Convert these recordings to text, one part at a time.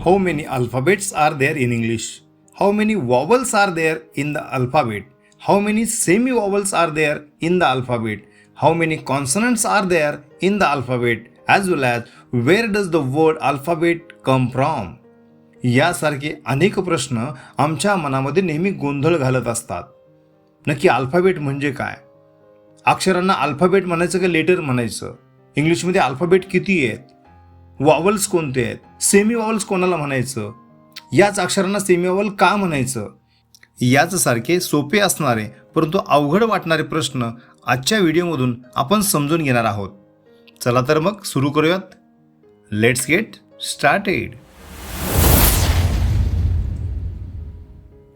How many alphabets are there in English? How many vowels are there in the alphabet? How many semi-vowels are there in the alphabet? How many consonants are there in the alphabet? As well as where does the word alphabet come from? यासारखे अनेक प्रश्न आमच्या मनामध्ये नेहमी गोंधळ घालत असतात. नक्की अल्फाबेट म्हणजे काय? अक्षरांना अल्फाबेट म्हणायचं का लेटर म्हणायचं? इंग्लिशमध्ये अल्फाबेट किती आहेत? वॉवल्स कोणते आहेत? सेमी वॉवल्स कोणाला म्हणायचं? याच अक्षरांना सेमी वॉवल का म्हणायचं? याच सारखे सोपे असणारे परंतु अवघड वाटणारे प्रश्न आजच्या व्हिडिओमधून आपण समजून घेणार आहोत. चला तर मग सुरू करूयात. Let's get started.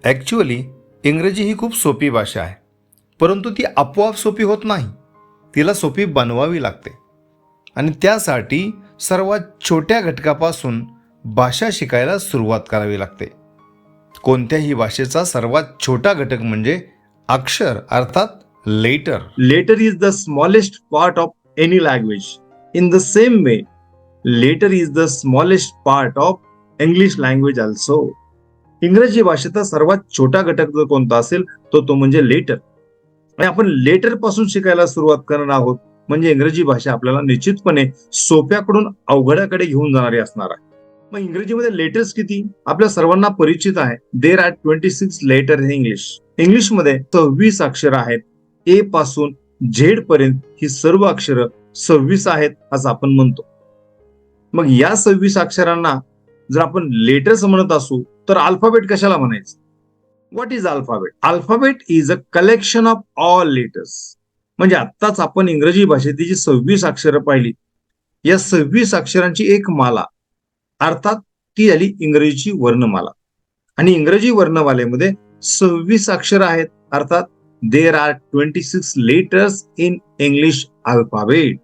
ॲक्च्युअली इंग्रजी ही खूप सोपी भाषा आहे, परंतु ती आपोआप सोपी होत नाही. तिला सोपी बनवावी लागते आणि त्यासाठी सर्वात छोट्या घटकापासून भाषा शिकायला सुरुवात करावी लागते. कोणत्याही भाषेचा सर्वात छोटा घटक म्हणजे अक्षर अर्थात letter. Letter is the smallest part of any language. In the same way, letter is the smallest part of English language also. इंग्रजी भाषेचा सर्वात छोटा घटक जर कोणता असेल तो म्हणजे लेटर. आणि आपण लेटर पासून शिकायला सुरुवात करणार आहोत म्हणजे इंग्रजी भाषा आपल्याला निश्चितपणे सोप्याकडून अवघडाकडे घेऊन जाणारी असणार आहे. मग इंग्रजीमध्ये लेटर्स किती आपल्या सर्वांना परिचित आहे. There are 26 letter in English. इंग्लिशमध्ये 26 अक्षर आहेत. ए पासून झेड पर्यंत ही सर्व अक्षर 26 आहेत असं आपण म्हणतो. मग या 26 अक्षरांना जर आपण लेटर्स म्हणत असू तर अल्फाबेट कशाला म्हणायचं? What is alphabet? Alphabet is a collection of all letters. म्हणजे आत्ताच आपण इंग्रजी भाषेतली जी 26 अक्षरं पाहिली, या 26 अक्षरांची एक माला अर्थात ती झाली इंग्रजीची वर्णमाला. आणि इंग्रजी वर्णमालेमध्ये 26 अक्षर आहेत अर्थात देर are 26 letters in English alphabet.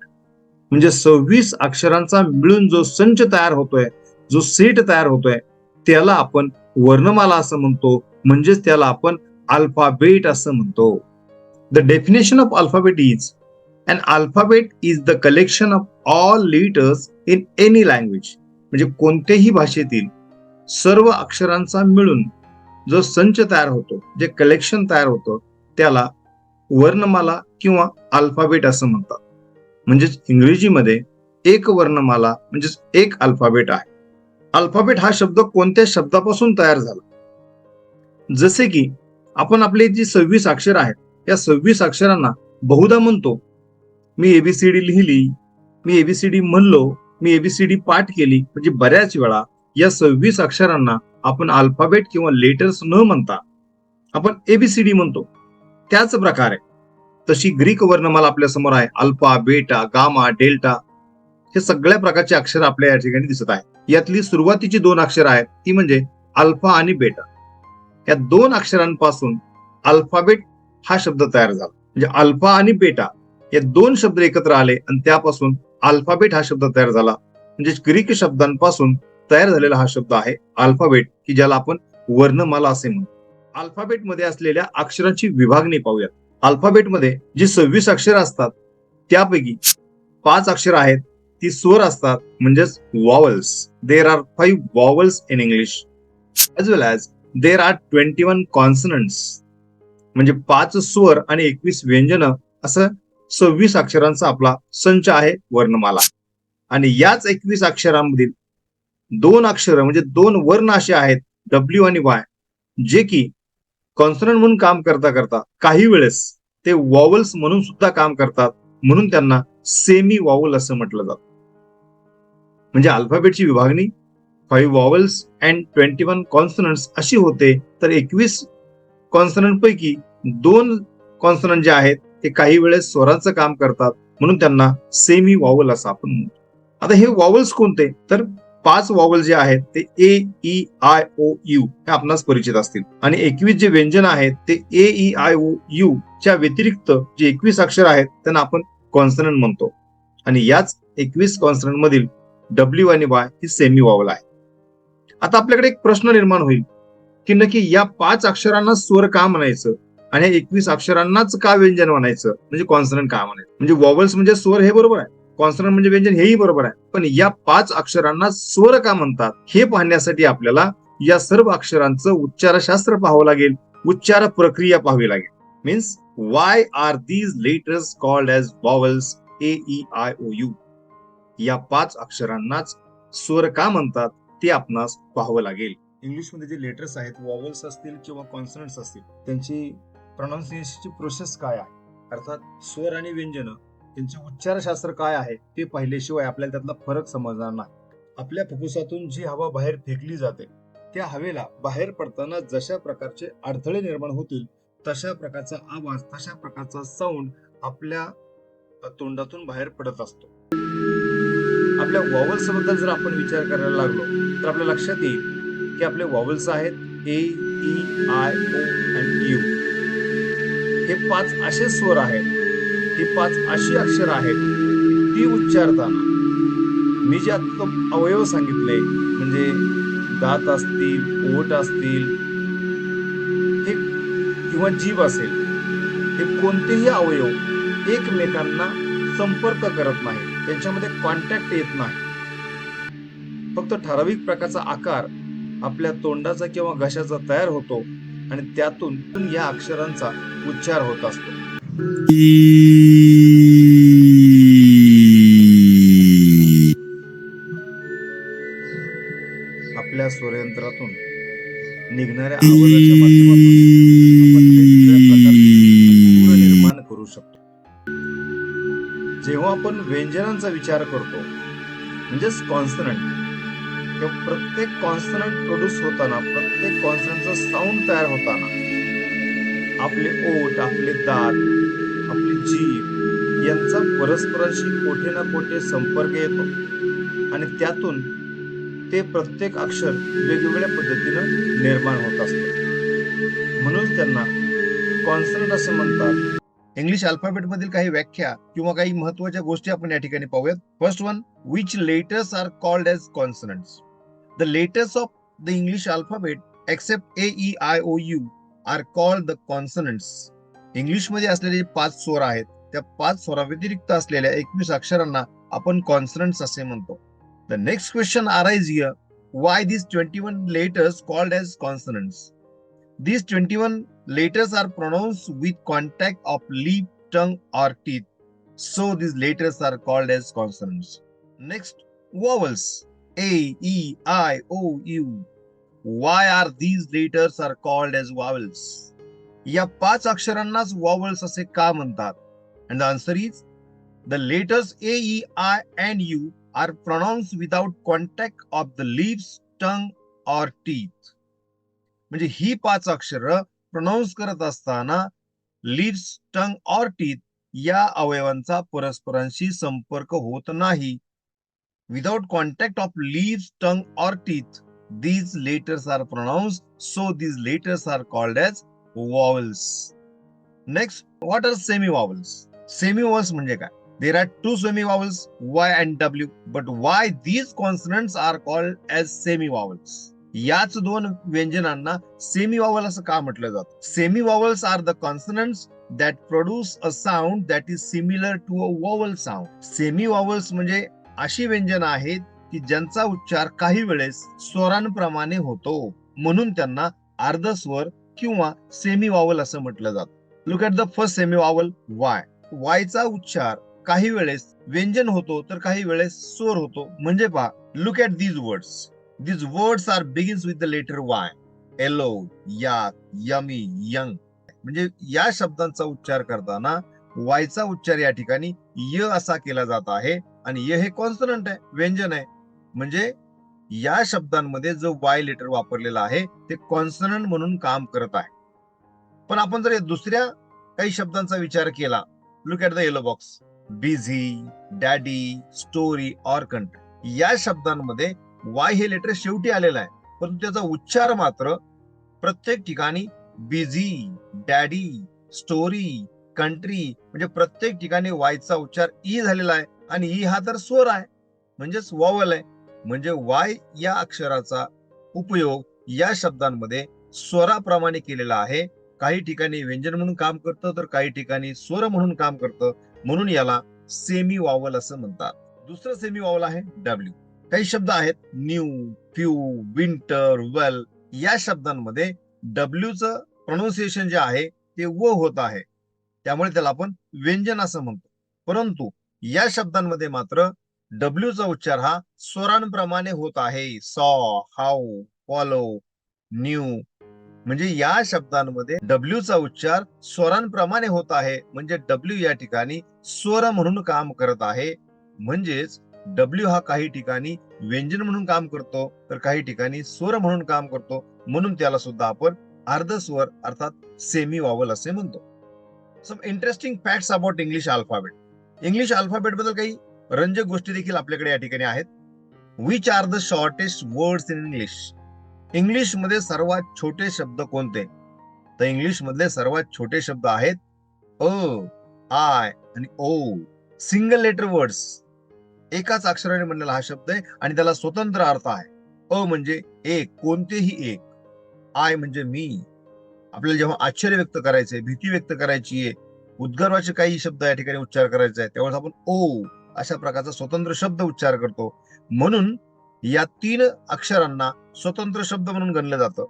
म्हणजे 26 अक्षरांचा मिळून जो संच तयार होतोय, जो सेट तयार होतोय त्याला आपण वर्णमाला असं म्हणतो, म्हणजेच त्याला आपण अल्फाबेट असं म्हणतो. The definition of alphabet is an alphabet is the collection of all letters in any language. म्हणजे कोणत्याही भाषेतील सर्व अक्षरांचा मिळून जो संच तयार होतो, जे कलेक्शन तयार होतं त्याला वर्णमाला किंवा अल्फाबेट असं म्हणतात. म्हणजेच इंग्रजीमध्ये एक वर्णमाला म्हणजेच एक अल्फाबेट आहे. अल्फाबेट हा शब्द कोणत्या शब्दापासून तयार झाला? जसे की आपण आपली जी 26 अक्षर आहेत या 26 अक्षरांना बहुधा म्हणतो. मी एबीसीडी लिहिली, मी एबीसीडी म्हणलो, मी एबीसीडी पाठ केली. म्हणजे बऱ्याच वेळा या 26 अक्षरांना आपण अल्फाबेट किंवा लेटर्स न म्हणता आपण एबीसीडी म्हणतो. त्याच प्रकारे तशी ग्रीक वर्णमाला आपल्या समोर आहे. अल्फा, बेटा, गामा, डेल्टा हे सगळ्या प्रकारचे अक्षर आपल्या या ठिकाणी दिसत आहेत. यातली सुरुवातीची 2 अक्षर आहेत ती म्हणजे अल्फा आणि बेटा. या 2 अक्षरांपासून अल्फाबेट हा शब्द तयार झाला. म्हणजे अल्फा आणि बेटा हे 2 शब्द एकत्र आले आणि त्यापासून अल्फाबेट हा शब्द तयार झाला. म्हणजे ग्रीक शब्दांपासून तयार झालेला हा शब्द आहे अल्फाबेट, की ज्याला आपण वर्णमाला असे म्हणतो. अल्फाबेटमध्ये असलेल्या अक्षरांची विभागणी पाहूयात. अल्फाबेटमध्ये जी 26 अक्षर असतात त्यापैकी 5 अक्षर आहेत ती स्वर असतात म्हणजेच vowels. There are 5 vowels in English as well as there are 21 consonants. म्हणजे 5 स्वर आणि 21 व्यंजन असं 26 अक्षरांचा आपला संच आहे वर्णमाला. आणि याच 21 अक्षरांमधील 2 अक्षर म्हणजे 2 वर्ण असे आहेत डब्ल्यू आणि वाय, जे की कॉन्सनंट म्हणून काम करता करता काही वेळेस ते वॉवल्स म्हणून सुद्धा काम करतात. म्हणून त्यांना सेमी वॉवल असं म्हटलं जातं. म्हणजे अल्फाबेटची विभागणी 5 वॉवल्स अँड 21 कॉन्सनंट्स अशी होते. तर 21 कॉन्सनंट पैकी 2 कॉन्सनंट जे आहेत ते काही वेळेस स्वरांचं काम करतात म्हणून त्यांना सेमी वॉवल असं आपण म्हणतो. आता हे वॉवल्स कोणते? तर 5 वॉवल जे आहेत ते ए, ई, आय, ओ, यू हे आपणास परिचित असतील. आणि 21 जे व्यंजन आहेत ते ए, ई, आय, ओ, यू च्या व्यतिरिक्त जे 21 अक्षर आहेत त्यांना आपण कॉन्सनंट म्हणतो. आणि याच 21 कॉन्सनंट मधील डब्ल्यू आणि वाय ही सेमी वॉवल आहे. आता आपल्याकडे एक प्रश्न निर्माण होईल की नक्की या 5 अक्षरांना स्वर का म्हणायचं आणि 21 अक्षरांनाच का व्यंजन म्हणायचं, म्हणजे कॉन्सनंट का म्हणायचं? म्हणजे वॉवल्स म्हणजे स्वर हे बरोबर आहे, कॉन्सनंट म्हणजे व्यंजन, हेही बरोबर आहे. पण या 5 अक्षरांना स्वर का म्हणतात हे पाहण्यासाठी आपल्याला या सर्व अक्षरांचं उच्चारशास्त्र पाहावं लागेल, उच्चार प्रक्रिया पाहावी लागेल. Means why are these letters called as vowels AEIOU. या 5 अक्षरांनाच स्वर का म्हणतात ते आपणास पाहावं लागेल. इंग्लिशमध्ये जे लेटर्स आहेत, वॉवल्स असतील किंवा कॉन्सनंट्स असतील, त्यांची प्रोनाउन्सिएशनची प्रोसेस काय आहे, अर्थात स्वर आणि व्यंजन त्यांचे उच्चारशास्त्र काय आहे ते पाहिल्याशिवाय आपल्याला त्यातला फरक समजणार नाही. आपल्या फुफ्फुसातून जी हवा बाहेर फेकली जाते, त्या हवेला बाहेर पडताना जशा प्रकारचे अडथळे निर्माण होतील, तशा प्रकारचा आवाज, तशा प्रकारचा साऊंड आपल्या तोंडातून बाहेर पडत असतो. आपल्या वॉवल्स बद्दल जर आपण विचार करायला लागलो तर आपल्या लक्षात येईल की आपले वॉवल्स आहेत AEIO आणि U. हे 5 असे स्वर आहेत, ही 5 अशी अक्षर आहेत, ती उच्चारताना मी जे आता अवयव सांगितले, म्हणजे दात असतील, ओठ असतील, हे किंवा जीभ असेल, हे कोणतेही अवयव एकमेकांना संपर्क करत नाही, त्यांच्यामध्ये कॉन्टॅक्ट येत नाही. फक्त ठराविक प्रकारचा आकार आपल्या तोंडाचा किंवा घशाचा तयार होतो आणि त्यातून या अक्षरांचा उच्चार होत असतो. आपल्या स्वरयंत्रातून निघणाऱ्या आवाजाच्या माध्यमातून आपण वेगवेगळ्या प्रकारचे सूर निर्माण करू शकतो. जेव्हा आपण व्यंजनांचा विचार करतो, म्हणजेच कॉन्सनंट, किंवा प्रत्येक कॉन्सनंट प्रोड्यूस होताना, प्रत्येक कॉन्सनंटचा साऊंड तयार होताना आपले ओठ, आपले दात, आपली जीभ यांचा परस्परांशी कोठे ना कोठे संपर्क येतो आणि त्यातून ते प्रत्येक अक्षर वेगवेगळ्या पद्धतीनं निर्माण होत असतं. म्हणून त्यांना कॉन्सनंट असे म्हणतात. इंग्लिश अल्फाबेट मधील काही व्याख्या किंवा काही महत्त्वाच्या गोष्टी आपण या ठिकाणी पाहूयात. First one, which letters are called as consonants? The letters of the English alphabet except AEIOU are called the consonants. English मध्ये असलेले 5 स्वर आहेत, त्या 5 स्वराव्यतिरिक्त असलेल्या 21 अक्षरांना आपण कॉन्सनंट्स असे म्हणतो. The next question arises here, why these 21 letters called as consonants? These 21 letters are pronounced with contact of lip, tongue or teeth. So these letters are called as consonants. Next, vowels. A, E, I, O, U. Why are these letters are called as vowels? या 5 अक्षरांनाच vowels असे का म्हणतात? And the answer is, the letters A, E, I and U are pronounced without contact of the lips, tongue or teeth. म्हणजे ही 5 अक्षरं pronouns करत असताना lips, टंग और teeth या अवयवांचा परस्परांशी संपर्क होत नाही. विदाउट कॉन्टॅक्ट ऑफ लिप्स, टंग और teeth, these letters are pronounced, so these letters are called as vowels. Next, what are semivowels? Semivowels म्हणजे काय? There are 2 semivowels, Y and W, but why these consonants are called as semivowels? याच 2 व्यंजनांना सेमीवॉवल असं का म्हटलं जातं? Semivowels are the consonants that produce a sound that is similar to a vowel sound. Semivowels म्हणजे अशी व्यंजन आहेत की ज्यांचा उच्चार काही वेळेस स्वरांप्रमाणे होतो, म्हणून त्यांना अर्धस्वर किंवा सेमीवॉवल असं म्हटलं जातं. Look at the first semivowel Y. Y चा उच्चार काही वेळेस व्यंजन होतो तर काही वेळेस स्वर होतो. म्हणजे पहा, look at these words. These words are begins with the letter Y. Hello, yak, yummy, young. म्हणजे या शब्दांचा उच्चार करताना Y चा उच्चार या ठिकाणी य असा केला जात आहे आणि य हे कॉन्सनंट आहे, व्यंजन आहे. म्हणजे या शब्दांमध्ये जो Y लेटर वापरलेला आहे ते कॉन्सनंट म्हणून काम करत आहे. पण आपण जर दुसऱ्या काही शब्दांचा विचार केला, look at the yellow box. Busy, daddy, story और कंट्री या शब्दांमध्ये Y हे लेटर शेवटी आलेलं आहे, परंतु त्याचा उच्चार मात्र प्रत्येक ठिकाणी बिझी, डॅडी, स्टोरी, कंट्री म्हणजे प्रत्येक ठिकाणी Y चा उच्चार ई झालेला आहे आणि ई हा तर स्वर आहे, म्हणजेच वॉवल आहे. म्हणजे Y या अक्षराचा उपयोग या शब्दांमध्ये स्वराप्रमाणे केलेला आहे. काही ठिकाणी व्यंजन म्हणून काम करतं तर काही ठिकाणी स्वर म्हणून काम करतं, म्हणून याला सेमी वॉवल असं म्हणतात. दुसरं सेमी वॉवल आहे डब्ल्यू. काही शब्द आहेत न्यू, फ्यू, विंटर, वेल या शब्दांमध्ये डब्ल्यूचं प्रोनाउन्सिएशन जे आहे ते व होत आहे, त्यामुळे त्याला आपण व्यंजन असं म्हणतो. परंतु या शब्दांमध्ये मात्र डब्ल्यूचा उच्चार हा स्वरांप्रमाणे होत आहे. सॉ, हाऊ, फॉलो, न्यू, म्हणजे या शब्दांमध्ये डब्ल्यूचा उच्चार स्वरांप्रमाणे होत आहे. म्हणजे डब्ल्यू या ठिकाणी स्वर म्हणून काम करत आहे. म्हणजेच डब्ल्यू हा काही ठिकाणी व्यंजन म्हणून काम करतो, तर काही ठिकाणी स्वर म्हणून काम करतो. म्हणून त्याला सुद्धा आपण अर्धस्वर अर्थात सेमी वॉवल असे म्हणतो. Some interesting facts about English alphabet. English alphabet बद्दल काही रंजक गोष्टी देखील आपल्याकडे या ठिकाणी आहेत. Which are the shortest words in English. English मध्ये सर्वात छोटे शब्द कोणते? तर इंग्लिश मधले सर्वात छोटे शब्द आहेत अ, आय आणि ओ. सिंगल लेटर वर्ड्स, एकाच अक्षराने बनलेला हा शब्द आहे आणि त्याला स्वतंत्र अर्थ आहे. अ म्हणजे एक, कोणतेही एक. आय म्हणजे मी. आपल्याला जेव्हा आश्चर्य व्यक्त करायचंय, भीती व्यक्त करायची आहे, उद्गाराचे काही शब्द या ठिकाणी उच्चार करायचा आहे, त्यावेळेस आपण ओ अशा प्रकारचा स्वतंत्र शब्द उच्चार करतो. म्हणून या 3 अक्षरांना स्वतंत्र शब्द म्हणून गणलं जातं.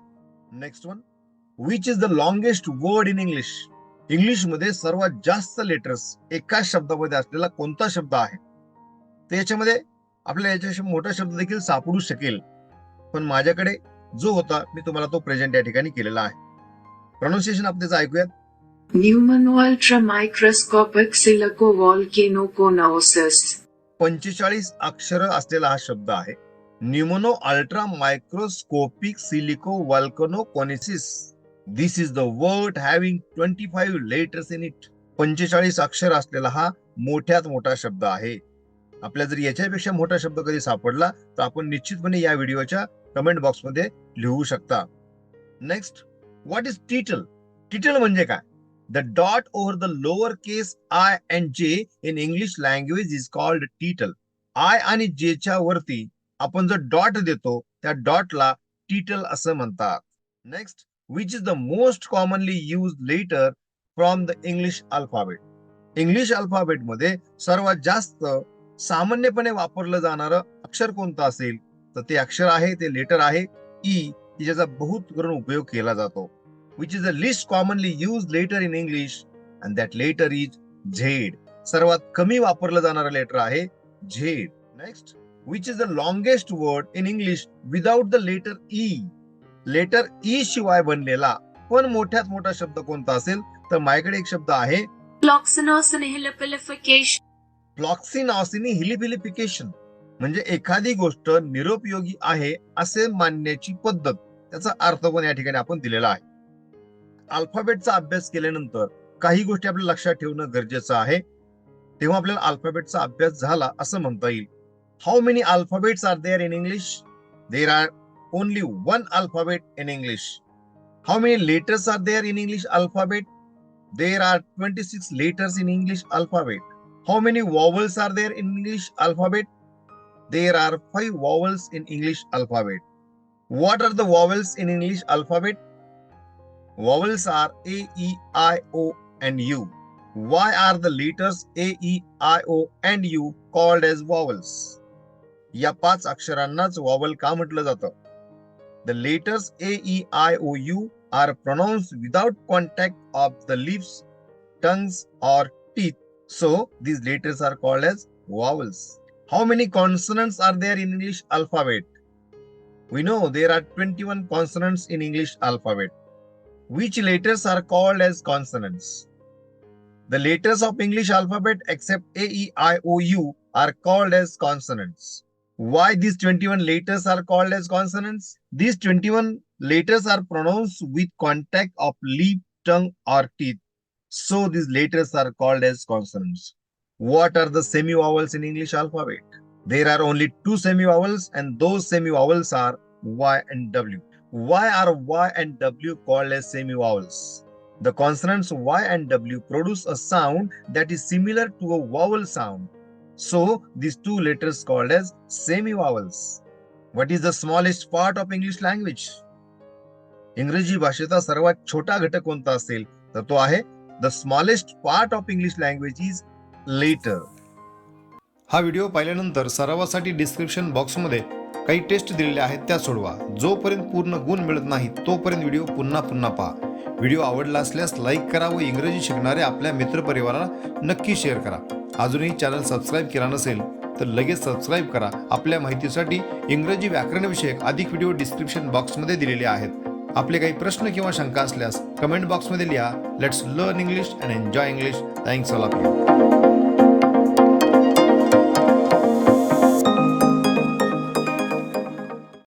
Next one, which is the longest word in English. English मध्ये सर्वात जास्त लेटर्स एकाच शब्दामध्ये असलेला कोणता शब्द आहे? तर याच्यामध्ये आपल्याला याच्याशी मोठा शब्द देखील सापडू शकेल, पण माझ्याकडे जो होता मी तुम्हाला तो प्रेझेंट या ठिकाणी केलेला आहे. प्रोनाउन्सिएशन आपण त्याचं ऐकूयात. Pneumoultramicroscopic silicovolcanoconiosis. 45 अक्षर असलेला हा शब्द आहे. Pneumonoultramicroscopicsilicovolcanoconiosis. This is the word having 25 letters in it. 45 अक्षर असलेला हा मोठ्यात मोठा शब्द आहे. आपल्याला जर याच्यापेक्षा मोठा शब्द कधी सापडला तर आपण निश्चितपणे या व्हिडिओच्या कमेंट बॉक्समध्ये लिहू शकता. Next, what is title. Title म्हणजे काय? The dot over the lowercase I and j in English language is called title. I आणि j च्या वरती आपण जो डॉट देतो त्या डॉटला टिटल असं म्हणतात. Next, which is the most commonly used letter from the English alphabet. English alphabet मध्ये सर्वात जास्त सामान्यपणे वापरलं जाणारं अक्षर कोणतं असेल तर ते अक्षर आहे, ते लेटर आहे ई, ज्याचा बहुत करून उपयोग केला जातो. Which is the least commonly used letter in English and that letter is Z. सर्वात कमी वापरलं जाणारं लेटर आहे Z. Next, which is the longest word in English without the letter E. Letter E शिवाय बनलेला पण मोठ्यात मोठा शब्द कोणता असेल तर माझ्याकडे एक शब्द आहे Floxinosinihilipilification. फ्लॉक्सिनॉसिनिहिलिफिलिफिकेशन. म्हणजे एखादी गोष्ट निरुपयोगी आहे असे मानण्याची पद्धत. त्याचा अर्थ पण या ठिकाणी आपण दिलेला आहे. अल्फाबेटचा अभ्यास केल्यानंतर काही गोष्टी आपल्या लक्षात ठेवणं गरजेचं आहे. तेव्हा आपल्याला अल्फाबेटचा अभ्यास झाला असं म्हणता येईल. How many alphabets are there in English? There are only 1 alphabet in English. How many letters are there in English alphabet? There are 26 letters in English alphabet. How many vowels are there in English alphabet? There are 5 vowels in English alphabet. What are the vowels in English alphabet? Vowels are A, E, I, O and U. Why are the letters A, E, I, O and U called as vowels? या 5 अक्षरांनाच vowel का म्हटलं जातं? The letters A, E, I, O, U are pronounced without contact of the lips, tongues or teeth. So these letters are called as vowels. How many consonants are there in English alphabet? We know there are 21 consonants in English alphabet. Which letters are called as consonants? The letters of English alphabet except A, E, I, O, U are called as consonants. Why these 21 letters are called as consonants? These 21 letters are pronounced with contact of lip, tongue or teeth. So these letters are called as consonants. What are the semi-vowels in English alphabet? There are only 2 semi-vowels and those semi-vowels are Y and W. Why are Y and W called as semi-vowels? The consonants Y and W produce a sound that is similar to a vowel sound. So, these 2 letters called as semi-vowels. What is the smallest part of English language? इंग्रजी भाषेचा सर्वात छोटा घटक कोणता असेल तर तो आहे the smallest part of English language is letter. हा व्हिडिओ पाहिल्यानंतर सरावासाठी डिस्क्रिप्शन बॉक्समध्ये काही टेस्ट दिलेल्या आहेत त्या सोडवा. जोपर्यंत पूर्ण गुण मिळत नाही तोपर्यंत व्हिडिओ पुन्हा पुन्हा पहा. व्हिडिओ आवडला असल्यास लाईक करा व इंग्रजी शिकणाऱ्या आपल्या मित्रपरिवाराला नक्की शेअर करा. अजूनही चॅनल सबस्क्राईब केला नसेल तर लगेच सबस्क्राईब करा. आपल्या माहितीसाठी इंग्रजी व्याकरणविषयक अधिक व्हिडिओ डिस्क्रिप्शन बॉक्समध्ये दिलेले आहेत. आपले काही प्रश्न किंवा शंका असल्यास कमेंट बॉक्समध्ये लिहा. Let's learn English and enjoy English. Thanks all of you.